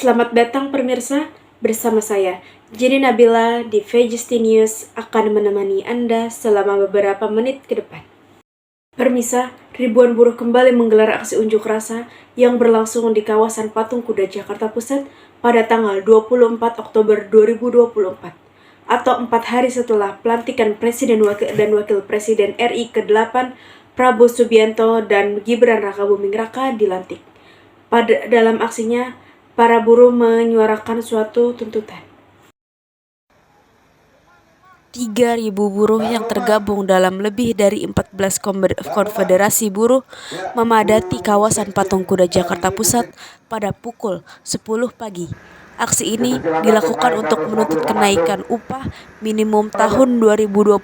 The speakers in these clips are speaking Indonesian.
Selamat datang pemirsa, bersama saya Jenny Nabila di VJST News akan menemani Anda selama beberapa menit ke depan. Permisa, ribuan buruh kembali menggelar aksi unjuk rasa yang berlangsung di kawasan Patung Kuda Jakarta Pusat pada tanggal 24 Oktober 2024 atau 4 hari setelah pelantikan Presiden dan Wakil Presiden RI ke-8 Prabowo Subianto dan Gibran Rakabuming Raka dilantik. Dalam aksinya, para buruh menyuarakan suatu tuntutan. 3.000 buruh yang tergabung dalam lebih dari 14 konfederasi buruh memadati kawasan Patung Kuda Jakarta Pusat pada pukul 10 pagi. Aksi ini dilakukan untuk menuntut kenaikan upah minimum tahun 2025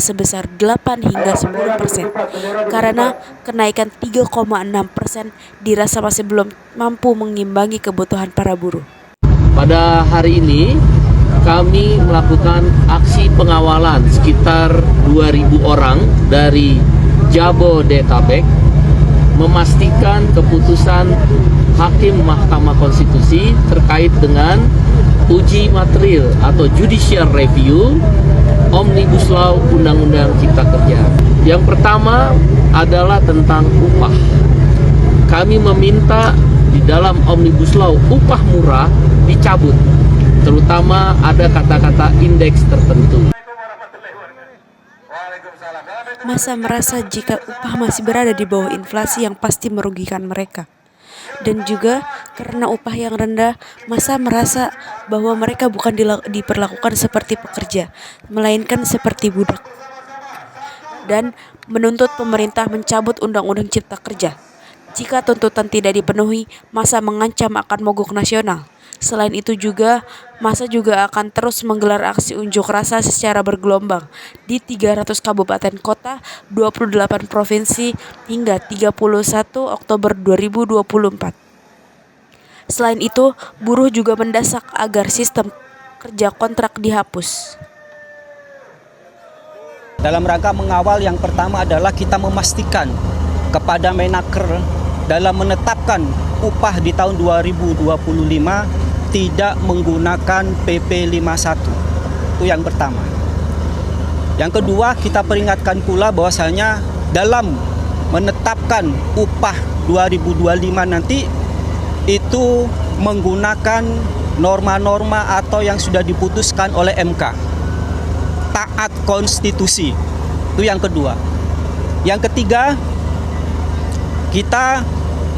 sebesar 8 hingga 10% karena kenaikan 3,6% dirasa masih belum mampu mengimbangi kebutuhan para buruh. Pada hari ini kami melakukan aksi pengawalan sekitar 2.000 orang dari Jabodetabek memastikan keputusan Hakim Mahkamah Konstitusi terkait dengan uji material atau judicial review Omnibus Law Undang-Undang Cipta Kerja. Yang pertama adalah tentang upah. Kami meminta di dalam Omnibus Law upah murah dicabut, terutama ada kata-kata indeks tertentu. Masa merasa jika upah masih berada di bawah inflasi yang pasti merugikan mereka. Dan juga karena upah yang rendah, masa merasa bahwa mereka bukan diperlakukan seperti pekerja, melainkan seperti budak. Dan menuntut pemerintah mencabut Undang-Undang Cipta Kerja. Jika tuntutan tidak dipenuhi, masa mengancam akan mogok nasional. Selain itu juga, masa juga akan terus menggelar aksi unjuk rasa secara bergelombang di 300 kabupaten kota, 28 provinsi hingga 31 Oktober 2024. Selain itu, buruh juga mendesak agar sistem kerja kontrak dihapus. Dalam rangka mengawal, yang pertama adalah kita memastikan kepada Menaker dalam menetapkan upah di tahun 2025 tidak menggunakan PP 51. Itu yang pertama. Yang kedua, kita peringatkan pula bahwasanya dalam menetapkan upah 2025 nanti itu menggunakan norma-norma atau yang sudah diputuskan oleh MK. Taat konstitusi. Itu yang kedua. Yang ketiga, kita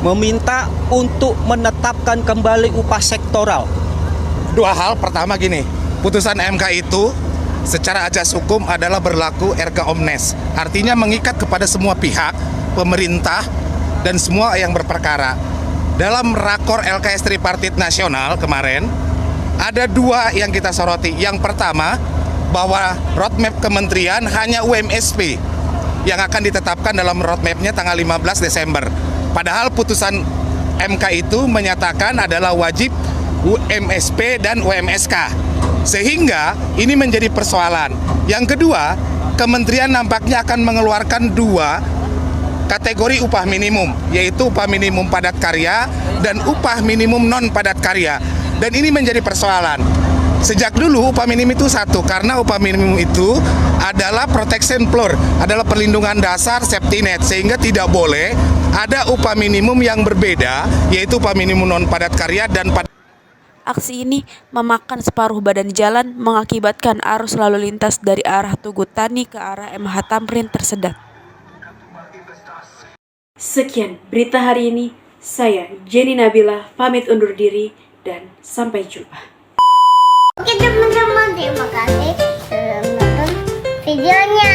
meminta untuk menetapkan kembali upah sektoral. Dua hal, pertama gini, putusan MK itu secara ajas hukum adalah berlaku erga omnes, artinya mengikat kepada semua pihak, pemerintah, dan semua yang berperkara. Dalam rakor LKS Tripartit Nasional kemarin, ada dua yang kita soroti. Yang pertama, bahwa roadmap kementerian hanya UMSP yang akan ditetapkan dalam roadmapnya tanggal 15 Desember. Padahal putusan MK itu menyatakan adalah wajib UMSP dan UMSK. Sehingga ini menjadi persoalan. Yang kedua, kementerian nampaknya akan mengeluarkan dua kategori upah minimum, yaitu upah minimum padat karya dan upah minimum non padat karya. Dan ini menjadi persoalan. Sejak dulu upah minimum itu satu, karena upah minimum itu adalah protection floor, adalah perlindungan dasar safety net, sehingga tidak boleh ada upah minimum yang berbeda, yaitu upah minimum non padat karya dan padat. Aksi ini memakan separuh badan jalan, mengakibatkan arus lalu lintas dari arah Tugu Tani ke arah MH Tamrin tersedat. Sekian berita hari ini, saya Jenny Nabila pamit undur diri dan sampai jumpa. Oke teman-teman, terima kasih sudah menonton videonya.